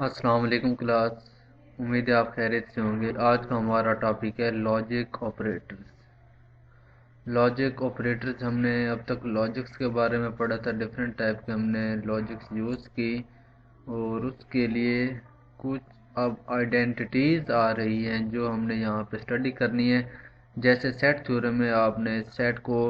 अस्सलाम वालेकुम क्लास। उम्मीद है आप खैरियत से होंगे। आज का हमारा टॉपिक है लॉजिक ऑपरेटर्स। लॉजिक ऑपरेटर्स हमने अब तक लॉजिक्स के बारे में पढ़ा था। डिफरेंट टाइप के हमने लॉजिक्स यूज़ की और उसके लिए कुछ अब आइडेंटिटीज़ आ रही हैं जो हमने यहाँ पे स्टडी करनी है। जैसे सेट थ्योरम में आपने सेट को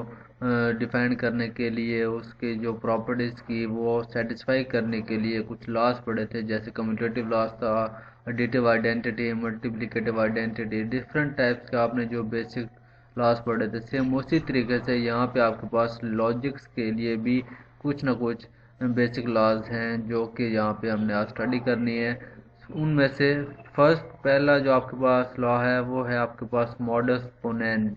डिफाइन करने के लिए उसके जो प्रॉपर्टीज़ की वो सेटिस्फाई करने के लिए कुछ लॉस पढ़े थे, जैसे कम्यूटेटिव लॉस था, additive identity, multiplicative identity. Different types के आपने जो बेसिक लॉस पढ़े थे। सेम उसी तरीके से यहाँ पे आपके पास लॉजिक्स के लिए भी कुछ ना कुछ बेसिक लॉज हैं जो कि यहाँ पे हमने आज स्टडी करनी है। उनमें से फर्स्ट पहला जो आपके पास लॉ है वो है आपके पास मॉडस पोनेंस।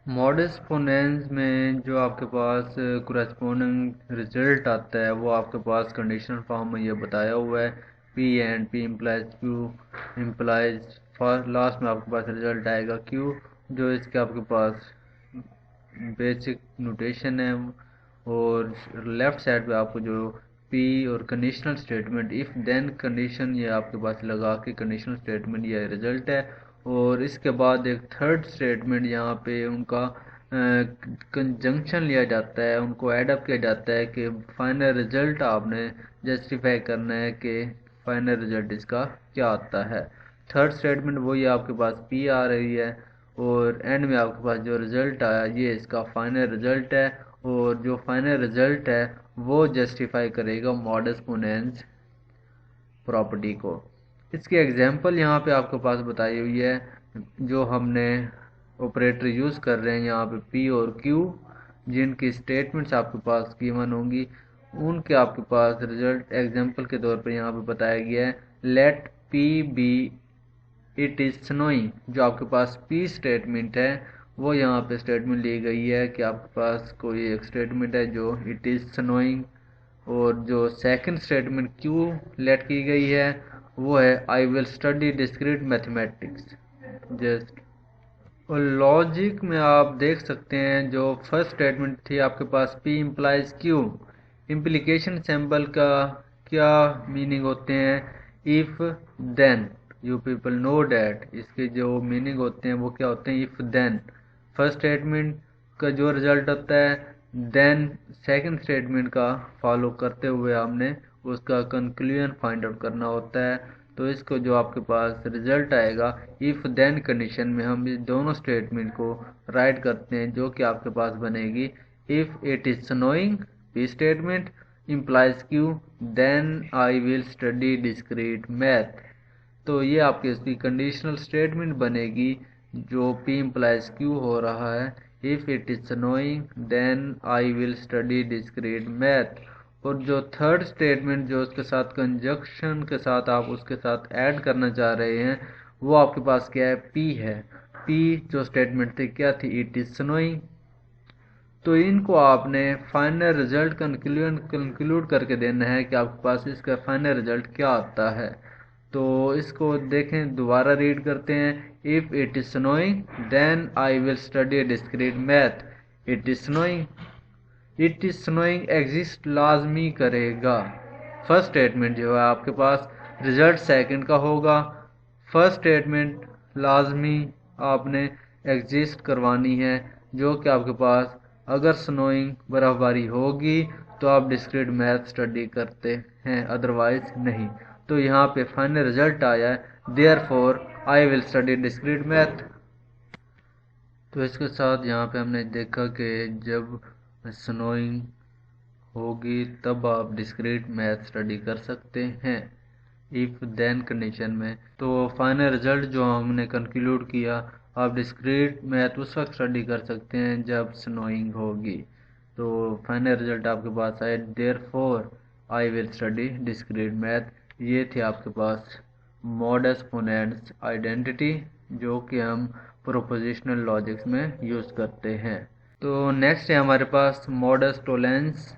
मॉडस पोनेंस में जो आपके पास कोरेस्पोंडिंग रिजल्ट आता है वो आपके पास कंडीशनल फॉर्म में ये बताया हुआ है। P and P implies Q implies first last में आपके पास रिजल्ट आएगा क्यू, जो इसके आपके पास बेसिक नोटेशन है। और लेफ्ट साइड पे आपको जो पी और conditional statement if then condition ये आपके पास लगा के कंडीशनल स्टेटमेंट ये रिजल्ट है। और इसके बाद एक थर्ड स्टेटमेंट यहाँ पे उनका कंजंक्शन लिया जाता है, उनको एडअप किया जाता है कि फाइनल रिजल्ट आपने जस्टिफाई करना है कि फाइनल रिजल्ट इसका क्या आता है। थर्ड स्टेटमेंट वही आपके पास पी आ रही है और एंड में आपके पास जो रिजल्ट आया ये इसका फाइनल रिजल्ट है। और जो फाइनल रिजल्ट है वो जस्टिफाई करेगा मॉडस पोनेंस प्रॉपर्टी को। इसकी एग्जांपल यहाँ पे आपके पास बताई हुई है। जो हमने ऑपरेटर यूज़ कर रहे हैं यहाँ पे पी और क्यू, जिनकी स्टेटमेंट्स आपके पास गिवन होंगी उनके आपके पास रिजल्ट एग्जांपल के तौर पर यहाँ पे बताया गया है। Let P be it is snowing. जो आपके पास पी स्टेटमेंट है वो यहाँ पे स्टेटमेंट ली गई है कि आपके पास कोई एक स्टेटमेंट है जो इट इज़ स्नोइंग। और जो सेकंड स्टेटमेंट क्यू लेट की गई है वो है I will study discrete mathematics just. और लॉजिक में आप देख सकते हैं जो फर्स्ट स्टेटमेंट थी आपके पास P implies Q. Implication symbol का क्या मीनिंग होते हैं? If then. You people know that इसके जो मीनिंग होते हैं वो क्या होते हैं? इफ़ देन फर्स्ट स्टेटमेंट का जो रिजल्ट होता है, देन सेकंड स्टेटमेंट का फॉलो करते हुए हमने उसका कंक्लूजन फाइंड आउट करना होता है। तो इसको जो आपके पास रिजल्ट आएगा इफ़ देन कंडीशन में हम इस दोनों स्टेटमेंट को राइट करते हैं, जो कि आपके पास बनेगी if it is snowing P statement implies Q then I will study discrete math. तो ये आपकी इसकी कंडीशनल स्टेटमेंट बनेगी जो P इम्प्लाइज Q हो रहा है। If it is snowing then I will study discrete math. और जो थर्ड स्टेटमेंट जो उसके साथ कंजक्शन के साथ आप उसके साथ ऐड करना चाह रहे हैं वो आपके पास क्या है? P है। P जो स्टेटमेंट थी क्या थी? It is snowing. तो इनको आपने फाइनल रिजल्ट कंक्लूड करके देना है कि आपके पास इसका फाइनल रिजल्ट क्या आता है। तो इसको देखें, दोबारा रीड करते हैं। If it is snowing then I will study discrete math. It is snowing, it is snowing exist लाजमी करेगा। फर्स्ट स्टेटमेंट जो है आपके पास रिजल्ट सेकंड का होगा। फर्स्ट स्टेटमेंट लाजमी आपने एग्जिस्ट करवानी है, जो कि आपके पास अगर स्नोइंग बर्फबारी होगी तो आप डिस्क्रीट मैथ स्टडी करते हैं, अदरवाइज नहीं। तो यहाँ पे फाइनल रिजल्ट आया है therefore I will study discrete math. तो इसके साथ यहाँ पे हमने देखा कि जब स्नोइंग होगी तब आप डिस्क्रीट मैथ स्टडी कर सकते हैं इफ़ देन कंडीशन में। तो फाइनल रिजल्ट जो हमने कंक्लूड किया, आप डिस्क्रीट मैथ उस वक्त स्टडी कर सकते हैं जब स्नोइंग होगी। तो फाइनल रिजल्ट आपके पास आए therefore I will study discrete math. ये थे आपके पास मॉडस पोनेंस आइडेंटिटी जो कि हम प्रोपोजिशनल लॉजिक्स में यूज़ करते हैं। तो नेक्स्ट है हमारे पास मॉडस टोलेंस।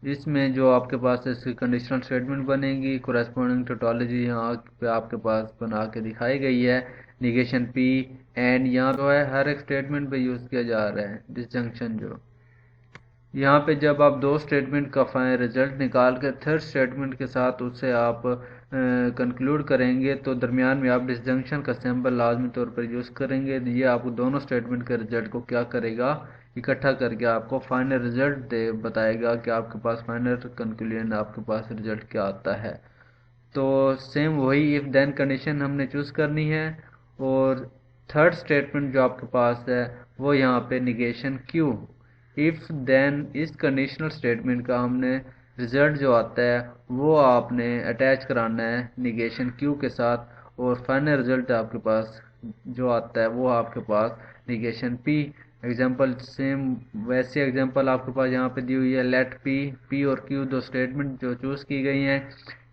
इसमें जो आपके पास इसकी कंडीशनल स्टेटमेंट बनेगी, कोरेस्पोंडिंग टोटोलॉजी यहाँ पे आपके पास बना के दिखाई गई है। निगेशन पी एंड यहाँ जो है हर एक स्टेटमेंट पे यूज़ किया जा रहा है। डिसजंक्शन जो यहाँ पे जब आप दो स्टेटमेंट का फाइनल रिजल्ट निकाल कर थर्ड स्टेटमेंट के साथ उससे आप कंक्लूड करेंगे तो दरमियान में आप डिसजंक्शन का सिंबल लाजमी तौर पर यूज़ करेंगे। ये आपको दोनों स्टेटमेंट के रिजल्ट को क्या करेगा, इकट्ठा करके आपको फाइनल रिजल्ट दे बताएगा कि आपके पास फाइनल कंक्लूजन आपके पास रिजल्ट क्या आता है। तो सेम वही इफ़ देन कंडीशन हमने चूज़ करनी है और थर्ड स्टेटमेंट जो आपके पास है वो यहाँ पे निगेशन क्यू। इफ़ देन इस कंडीशनल स्टेटमेंट का हमने रिजल्ट जो आता है वो आपने अटैच कराना है निगेशन क्यू के साथ और फाइनल रिजल्ट आपके पास जो आता है वो आपके पास निगेशन पी। एग्जांपल सेम वैसे एग्जांपल आपके पास यहाँ पे दी हुई है। लेट पी और क्यू दो स्टेटमेंट जो चूज़ की गई हैं।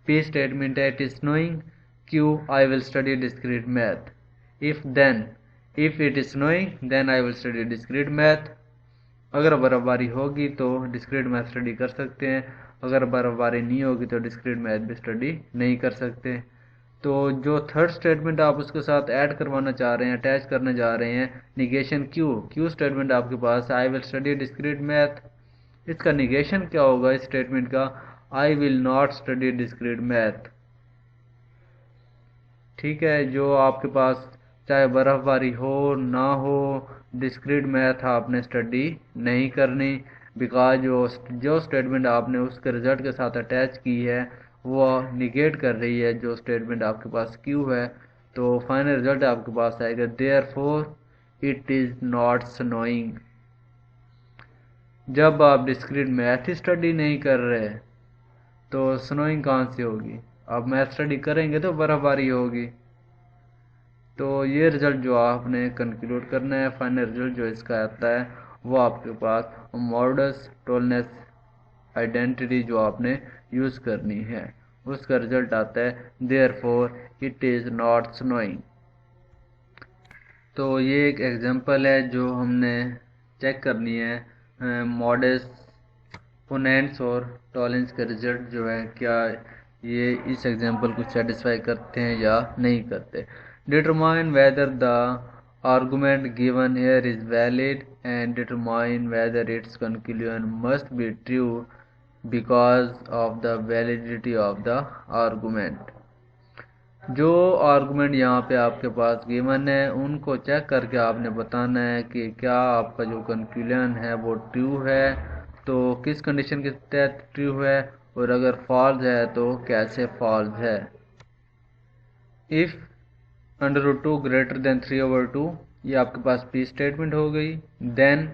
पी स्टेटमेंट है it is snowing, Q I will study discrete math. If it is snowing then I will study discrete math. अगर बर्फबारी होगी तो डिस्क्रीट मैथ स्टडी कर सकते हैं, अगर बर्फबारी नहीं होगी तो डिस्क्रीट मैथ भी स्टडी नहीं कर सकते। तो जो थर्ड स्टेटमेंट आप उसके साथ ऐड करवाना चाह रहे हैं, अटैच करने जा रहे हैं निगेशन क्यू स्टेटमेंट आपके पास I will study discrete math. इसका निगेशन क्या होगा इस स्टेटमेंट का, I will not study discrete math. ठीक है, जो आपके पास चाहे बर्फबारी हो ना हो डिस्क्रीट मैथ आपने स्टडी नहीं करनी, बिकॉज जो स्टेटमेंट आपने उसके रिजल्ट के साथ अटैच की है वो निगेट कर रही है जो स्टेटमेंट आपके पास क्यू है। तो फाइनल रिजल्ट आपके पास आएगा therefore it is not snowing. जब आप डिस्क्रीट मैथ ही स्टडी नहीं कर रहे तो स्नोइंग कहाँ से होगी, आप मैथ स्टडी करेंगे तो बर्फबारी होगी। तो ये रिजल्ट जो आपने कंक्लूड करना है, फाइनल रिजल्ट जो इसका आता है वो आपके पास मॉडस टोलनेस आइडेंटिटी जो आपने यूज़ करनी है उसका रिजल्ट आता है therefore it is not snowing. तो ये एक एग्जांपल है जो हमने चेक करनी है मॉडस पोनेंट्स और टॉलेंस का रिजल्ट जो है क्या ये इस एग्जांपल को सेटिस्फाई करते हैं या नहीं करते। Determine whether the argument given here is valid and determine whether it's conclusion must be true because of the validity of the argument. जो आर्गुमेंट यहाँ पे आपके पास गिवन है उनको चेक करके आपने बताना है कि क्या आपका जो कंक्लूजन है वो ट्रू है, तो किस कंडीशन के तहत ट्रू है, और अगर फॉल्स है तो कैसे फॉल्स है। इफ़ √2 ग्रेटर देन 3/2 ये आपके पास पी स्टेटमेंट हो गई। देन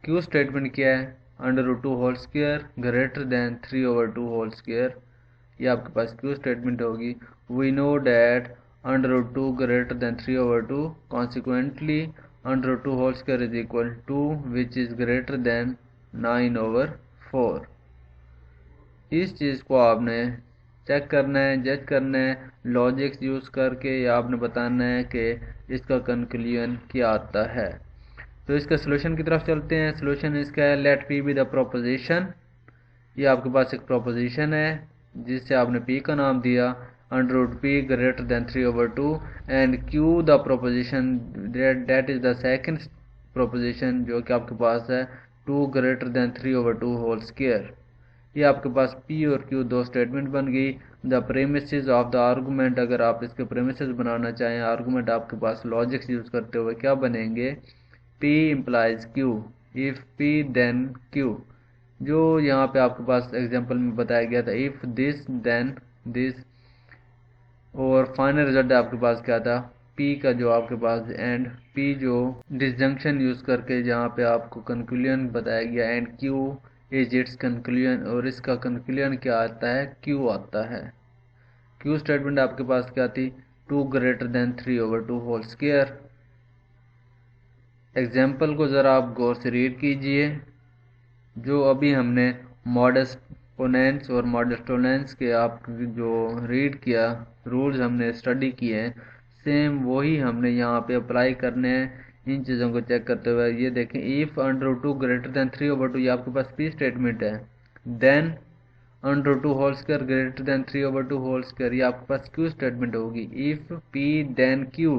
क्यू स्टेटमेंट क्या है, √2 whole square greater than 3/2 whole square, ये आपके पास क्यू स्टेटमेंट होगी। We know that √2 greater than 3/2 consequently √2 whole square is equal to which is greater than 9/4। इस चीज़ को आपने चेक करना है, जज करना है लॉजिक्स यूज़ करके, या आपने बताना है कि इसका कंक्लूजन क्या आता है। तो इसका सलूशन की तरफ चलते हैं। सलूशन इसका है let P be the proposition. ये आपके पास एक प्रोपोजिशन है जिससे आपने पी का नाम दिया √p greater than 3/2 and Q the proposition that is the second proposition जो कि आपके पास है 2 ग्रेटर देन 3/2 होल स्क्वायर। ये आपके पास P और Q दो स्टेटमेंट बन गई। The premises of the argument, अगर आप इसके प्रेमिसेस बनाना चाहें आर्गूमेंट आपके पास लॉजिक्स यूज़ करते हुए क्या बनेंगे, P implies Q, if P then Q। जो यहाँ पे आपके पास एग्जांपल में बताया गया था इफ़ दिस देन दिस, और फाइनल रिजल्ट आपके पास क्या था P का जो आपके पास एंड P जो डिसजंक्शन यूज़ करके जहाँ पे आपको कंक्लूजन बताया गया and Q is its conclusion, और इसका कंक्लूजन क्या आता है, क्यू आता है। क्यू स्टेटमेंट आपके पास क्या थी 2 greater than 3/2 whole square. Example को ज़रा आप गौर से रीड कीजिए। जो अभी हमने मॉडस पोनेंट्स और मॉडस टोलेंस के आप जो रीड किया रूल्स हमने स्टडी किए हैं सेम वही हमने यहाँ पे अप्लाई करने हैं। इन चीज़ों को चेक करते हुए ये देखें इफ़ √2 ग्रेटर देन 3/2 ये आपके पास पी स्टेटमेंट है। Then √2 whole square greater than 3/2 whole square ये आपके पास क्यू स्टेटमेंट होगी। इफ़ पी देन क्यू,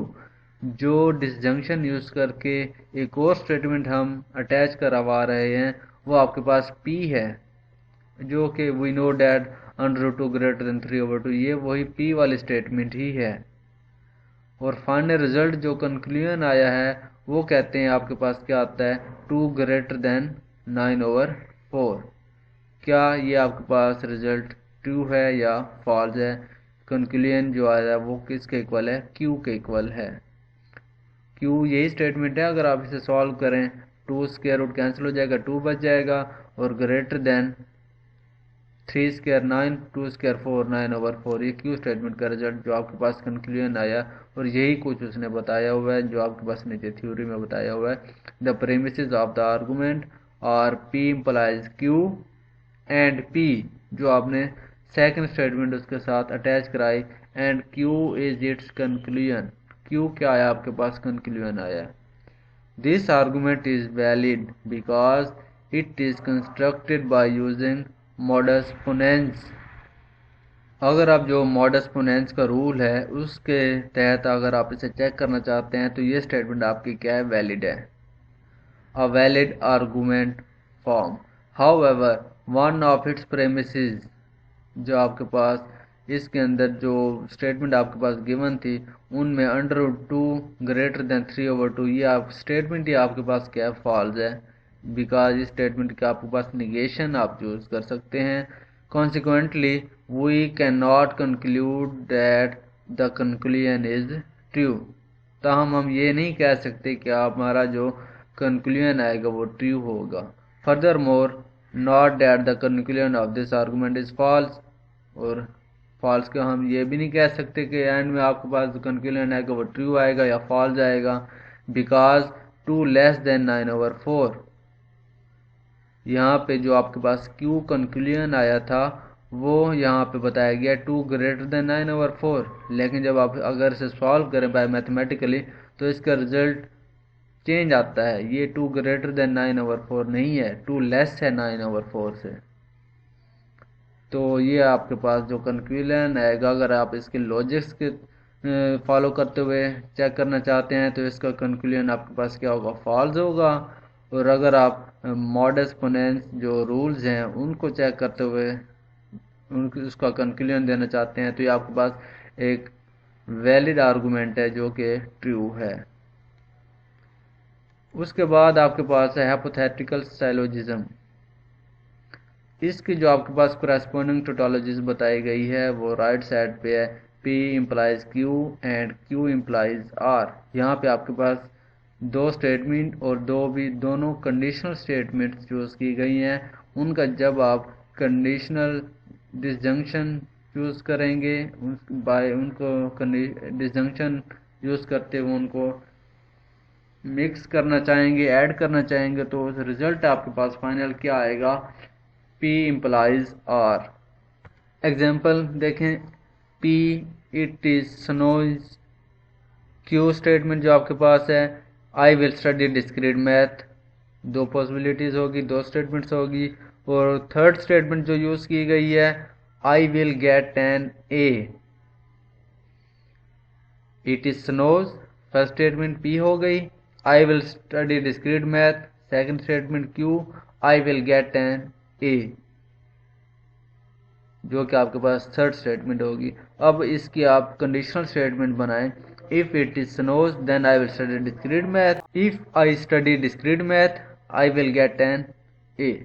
जो डिसजंक्शन यूज़ करके एक और स्टेटमेंट हम अटैच करवा रहे हैं वो आपके पास P है, जो कि we know that √2 greater than 3/2, ये वही P वाली स्टेटमेंट ही है। और फाइनल रिजल्ट जो कंक्लूजन आया है वो कहते हैं आपके पास क्या आता है, 2 ग्रेटर देन 9/4। क्या ये आपके पास रिजल्ट ट्रू है या फॉल्स है? कंक्लूजन जो आया है वो किसके इक्वल है, Q के इक्वल है। Q यही स्टेटमेंट है। अगर आप इसे सॉल्व करें 2 स्क्वायर रूट कैंसिल हो जाएगा, 2 बच जाएगा, और ग्रेटर देन 3 स्क्वायर 9, 2 स्क्वायर 4, 9/4, ये Q स्टेटमेंट का रिजल्ट जो आपके पास कंक्लूजन आया। और यही कुछ उसने बताया हुआ है जो आपके पास नीचे थ्योरी में बताया हुआ है। The premises of the argument और P implies Q and P जो आपने सेकंड स्टेटमेंट उसके साथ अटैच कराई, and Q is its conclusion. Q क्या आया आपके पास, कंक्लूजन आया। This argument is valid because it is constructed by using modus ponens. अगर आप जो मॉडस पोनेंस का रूल है उसके तहत अगर आप इसे चेक करना चाहते हैं तो ये स्टेटमेंट आपकी क्या है, वैलिड है। A valid argument form, however one of its premises, जो आपके पास इसके अंदर जो स्टेटमेंट आपके पास गिवन थी उनमें √2 ग्रेटर देन 3/2, ये आप स्टेटमेंट ही आपके पास क्या है, फॉल्स है। बिकॉज इस स्टेटमेंट के आपके पास निगेशन आप यूज कर सकते हैं। Consequently we can not conclude that the conclusion is true. ताहम हम ये नहीं कह सकते कि हमारा जो कंक्लूजन आएगा वो ट्रू होगा। Furthermore not that the conclusion of this argument is false, और फॉल्स का हम ये भी नहीं कह सकते कि एंड में आपके पास जो कंक्लूजन आएगा वो ट्रू आएगा या फॉल्स आएगा। बिकॉज 2 लेस देन 9/4, यहाँ पे जो आपके पास Q कंक्लूजन आया था वो यहाँ पे बताया गया 2 ग्रेटर देन 9/4, लेकिन जब आप अगर इसे सॉल्व करें बाय मैथमेटिकली तो इसका रिजल्ट चेंज आता है। ये 2 ग्रेटर देन 9/4 नहीं है, 2 लेस है 9/4 से। तो ये आपके पास जो कंक्लूजन आएगा, अगर आप इसके लॉजिक्स के फॉलो करते हुए चेक करना चाहते हैं तो इसका कंक्लूजन आपके पास क्या होगा, फॉल्स होगा। और अगर आप मॉडस पोनेंस जो रूल्स हैं उनको चेक करते हुए उसका कंक्लूजन देना चाहते हैं तो ये आपके पास एक वैलिड आर्गूमेंट है जो कि ट्रू है। उसके बाद आपके पास है हाइपोथेटिकल साइलोजिज्म। इसकी जो आपके पास करस्पॉन्डिंग टोटोलॉजीज बताई गई है वो राइट साइड पे है, P implies Q and Q implies R। यहाँ पे आपके पास दो स्टेटमेंट और दोनों कंडीशनल स्टेटमेंट्स यूज की गई हैं। उनका जब आप कंडीशनल डिसजंक्शन यूज करेंगे, उनको डिसजंक्शन यूज करते हुए उनको मिक्स करना चाहेंगे, ऐड करना चाहेंगे, तो रिजल्ट आपके पास फाइनल क्या आएगा, P इम्प्लाइज R। एग्जाम्पल देखें, P it is snows. Q statement जो आपके पास है, I will study discrete math. दो पॉसिबिलिटीज होगी, दो स्टेटमेंट्स होगी। और थर्ड स्टेटमेंट जो यूज की गई है, I will get an A। It is snows, first statement P हो गई। आई will study discrete math, second statement Q, I will get an A, जो कि आपके पास थर्ड स्टेटमेंट होगी। अब इसकी आप कंडीशनल स्टेटमेंट बनाएं। If it is snows then I will study discrete math, if I study discrete math I will get an A।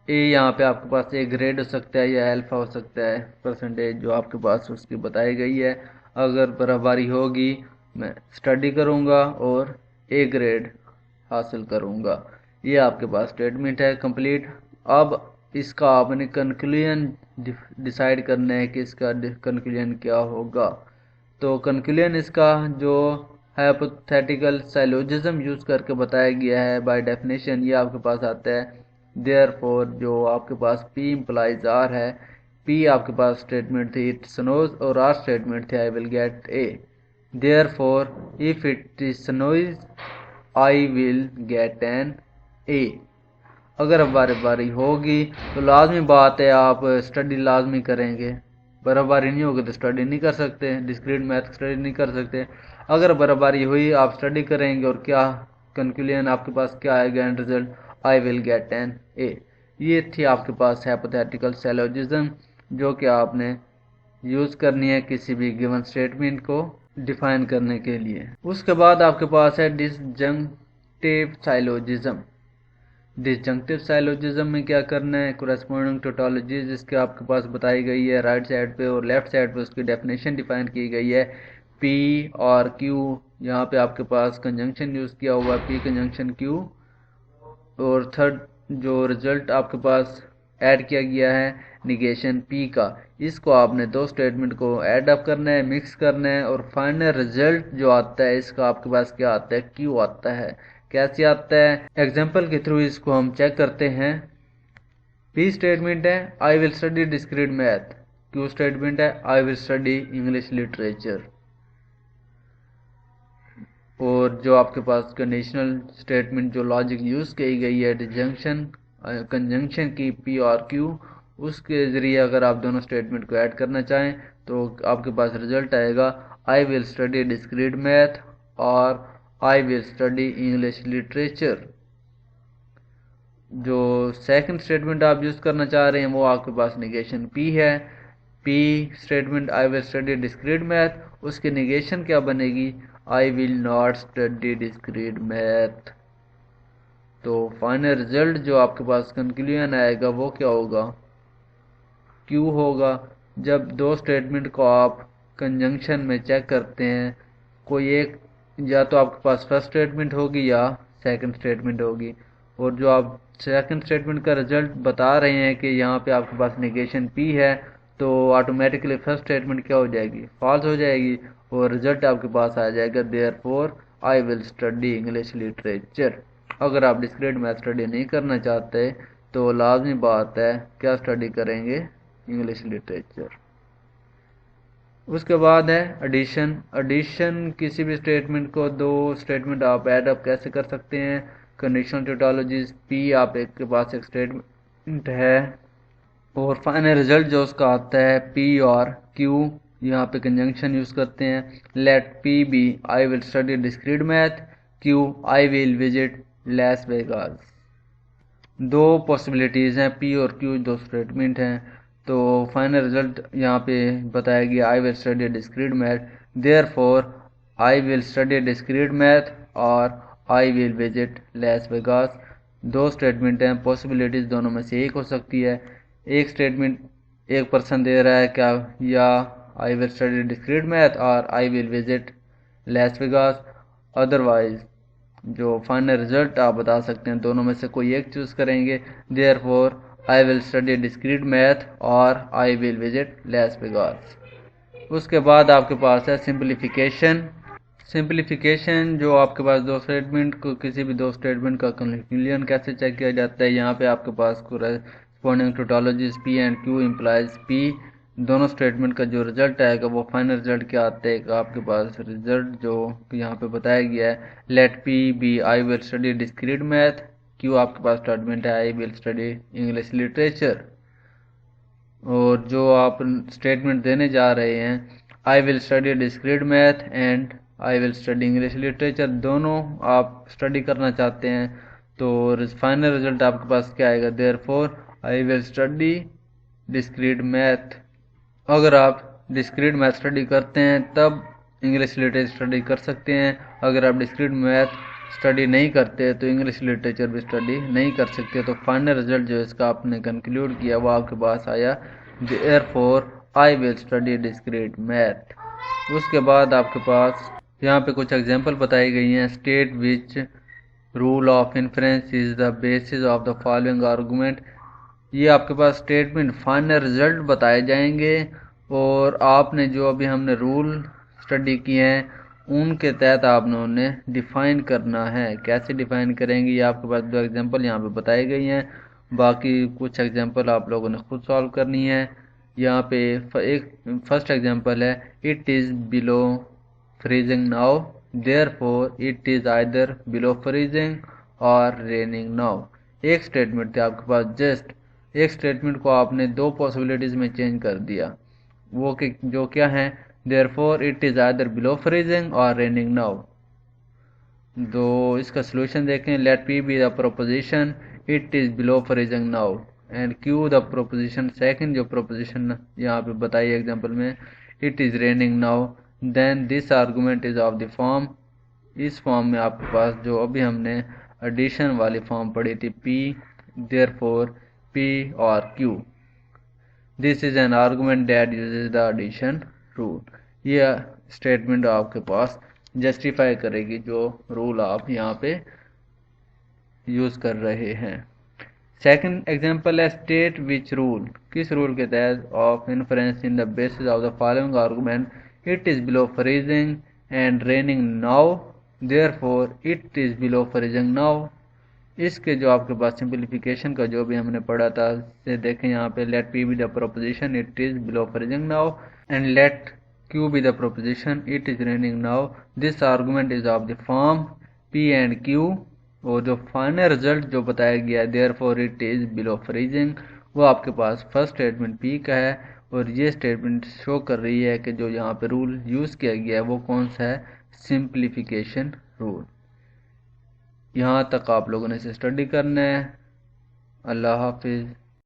यहाँ पे आपके पास A ग्रेड हो सकता है या अल्फा हो सकता है, परसेंटेज जो आपके पास उसकी बताई गई है। अगर बराबरी होगी मैं स्टडी करूँगा और A ग्रेड हासिल करूँगा। ये आपके पास स्टेटमेंट है कंप्लीट। अब इसका आपने कंक्लूजन डिसाइड करना है कि इसका कंक्लूजन क्या होगा। तो कंक्लूजन इसका जो हाइपोथेटिकल साइलोजिज्म यूज करके बताया गया है बाय डेफिनेशन, ये आपके पास आता है देयरफॉर, जो आपके पास P इम्प्लाइज R है। P आपके पास स्टेटमेंट थी इट स्नोज और R स्टेटमेंट थे आई will gate A। Therefore if it is snows I will get an A। अगर बराबरी होगी तो लाजमी बात है आप स्टडी लाजमी करेंगे। बराबरी नहीं होगी तो स्टडी नहीं कर सकते, डिस्क्रीट मैथ स्टडी नहीं कर सकते। अगर बराबरी हुई आप स्टडी करेंगे और क्या कंक्लूजन आपके पास क्या आएगा end result, I will get an A. ये थी आपके पास हाइपोथेटिकल सिलोजिज्म जो कि आपने यूज़ करनी है किसी भी गिवन स्टेटमेंट को डिफाइन करने के लिए। उसके बाद आपके पास है डिसजंक्टिव साइलोजिज्म। डिसजंक्टिव साइलोजिज्म में क्या करना है, कोरेस्पोंडिंग टोटोलॉजी जिसके आपके पास बताई गई है राइट साइड पे और लेफ्ट साइड पे उसकी डेफिनेशन डिफाइन की गई है। पी और क्यू, यहाँ पे आपके पास कंजंक्शन यूज़ किया हुआ है, पी कंजंक्शन क्यू। और थर्ड जो रिजल्ट आपके पास ऐड किया गया है निगेशन पी का, इसको आपने दो स्टेटमेंट को ऐड अप करना है, मिक्स करना है और फाइनल रिजल्ट जो आता है इसका आपके पास क्या आता है, क्यू आता है। कैसे आता है, एग्जांपल के थ्रू इसको हम चेक करते हैं। पी स्टेटमेंट है I will study discrete math, Q statement है I will study English literature. और जो आपके पास कंडीशनल स्टेटमेंट जो लॉजिक यूज की गई है डिसजंक्शन कंजंक्शन की पी और क्यू, उसके ज़रिए अगर आप दोनों स्टेटमेंट को ऐड करना चाहें तो आपके पास रिजल्ट आएगा I will study discrete math और I will study English literature. जो सेकंड स्टेटमेंट आप यूज़ करना चाह रहे हैं वो आपके पास निगेशन पी है। P statement I will study discrete math, उसकी निगेशन क्या बनेगी, I will not study discrete math. तो फाइनल रिजल्ट जो आपके पास कंक्लूजन आएगा वो क्या होगा, क्यू होगा। जब दो स्टेटमेंट को आप कंजंक्शन में चेक करते हैं, कोई एक या तो आपके पास फर्स्ट स्टेटमेंट होगी या सेकंड स्टेटमेंट होगी, और जो आप सेकंड स्टेटमेंट का रिजल्ट बता रहे हैं कि यहाँ पे आपके पास निगेशन पी है, तो ऑटोमेटिकली फर्स्ट स्टेटमेंट क्या हो जाएगी, फॉल्स हो जाएगी और रिजल्ट आपके पास आ जाएगा therefore I will study English literature. अगर आप डिस्क्रीट मैथ स्टडी नहीं करना चाहते तो लाजमी बात है क्या स्टडी करेंगे, इंग्लिश लिटरेचर। उसके बाद है एडिशन। एडिशन किसी भी स्टेटमेंट को दो स्टेटमेंट आप ऐड अप कैसे कर सकते हैं, कंडीशनल टोटोलॉजीज पी आप एक के पास एक स्टेटमेंट है और फाइनल रिजल्ट जो उसका आता है पी और क्यू, यहाँ पे कंजंक्शन यूज करते हैं। Let P be I will study discrete math, Q I will visit Las Vegas. दो पॉसिबिलिटीज़ हैं, पी और क्यू दो स्टेटमेंट हैं, तो फाइनल रिजल्ट यहाँ पे बताया गया I will study discrete math, therefore I will study discrete math और I will visit Las Vegas. दो स्टेटमेंट हैं, पॉसिबिलिटीज़ दोनों में से एक हो सकती है। एक स्टेटमेंट एक पर्सन दे रहा है क्या, या I will study discrete math और I will visit Las Vegas. Otherwise जो फाइनल रिजल्ट आप बता सकते हैं दोनों में से कोई एक चूज़ करेंगे, therefore I will study discrete math और I will visit Las Vegas. उसके बाद आपके पास है सिंप्लीफिकेशन। सिंप्लीफिकेशन जो आपके पास दो स्टेटमेंट को किसी भी दो स्टेटमेंट का कंक्लूजन कैसे चेक किया जाता है, यहाँ पे आपके पास corresponding tautologies P and Q implies P, दोनों स्टेटमेंट का जो रिजल्ट आएगा वो फाइनल रिजल्ट क्या आता है, आपके पास रिजल्ट जो यहाँ पे बताया गया है let P be I will study discrete math, Q आपके पास स्टेटमेंट है I will study English literature. और जो आप स्टेटमेंट देने जा रहे हैं I will study discrete math and I will study English literature, दोनों आप स्टडी करना चाहते हैं, तो फाइनल रिजल्ट आपके पास क्या आएगा, therefore I will study discrete math. अगर आप डिस्क्रीट मैथ स्टडी करते हैं तब इंग्लिश लिटरेचर स्टडी कर सकते हैं, अगर आप डिस्क्रीट मैथ स्टडी नहीं करते तो इंग्लिश लिटरेचर भी स्टडी नहीं कर सकते। तो फाइनल रिजल्ट जो इसका आपने कंक्लूड किया वो आपके पास आया therefore I will study discrete math. उसके बाद आपके पास यहाँ पे कुछ एग्जांपल बताई गई हैं। State which rule of inference is the basis of the following argument. ये आपके पास स्टेटमेंट फाइनल रिजल्ट बताए जाएंगे और आपने जो अभी हमने रूल स्टडी किए हैं उनके तहत आपने उन्हें डिफ़ाइन करना है। कैसे डिफ़ाइन करेंगे, ये आपके पास दो एग्जांपल यहाँ पे बताई गई हैं, बाकी कुछ एग्जांपल आप लोगों ने खुद सॉल्व करनी है। यहाँ पे एक फर्स्ट एग्जांपल है it is below freezing now, therefore it is either below freezing or raining now. एक स्टेटमेंट थे आपके पास, जस्ट एक स्टेटमेंट को आपने दो पॉसिबिलिटीज़ में चेंज कर दिया, वो जो क्या है, therefore it is either below freezing or raining now. तो इसका सोल्यूशन देखें। Let P be the proposition it is below freezing now and Q the proposition, second जो प्रोपोजिशन यहाँ पे बताई एग्जांपल में, it is raining now, then this argument is of the form, इस form में आपके पास जो अभी हमने एडिशन वाली फॉर्म पढ़ी थी, पी देयरफॉर पी और Q, this is an argument that uses the addition rule. यह स्टेटमेंट आपके पास जस्टिफाई करेगी जो रूल आप यहाँ पे यूज कर रहे हैं। सेकंड एग्जांपल है स्टेट विच रूल, किस रूल के तहत of inference in the basis of the following argument, it is below freezing and raining now therefore it is below freezing now. इसके जो आपके पास सिंप्लीफिकेशन का जो भी हमने पढ़ा था, से देखें यहाँ पे, let P be the proposition it is below freezing now and let Q be the proposition it is raining now, this argument is of the form P and Q, और जो फाइनल रिजल्ट जो बताया गया है therefore it is below freezing, वो आपके पास first statement P का है। और ये स्टेटमेंट शो कर रही है कि जो यहाँ पे रूल यूज किया गया है वो कौन सा है, सिंप्लीफिकेशन रूल। यहाँ तक आप लोगों ने इसे स्टडी करना है। अल्लाह हाफिज़।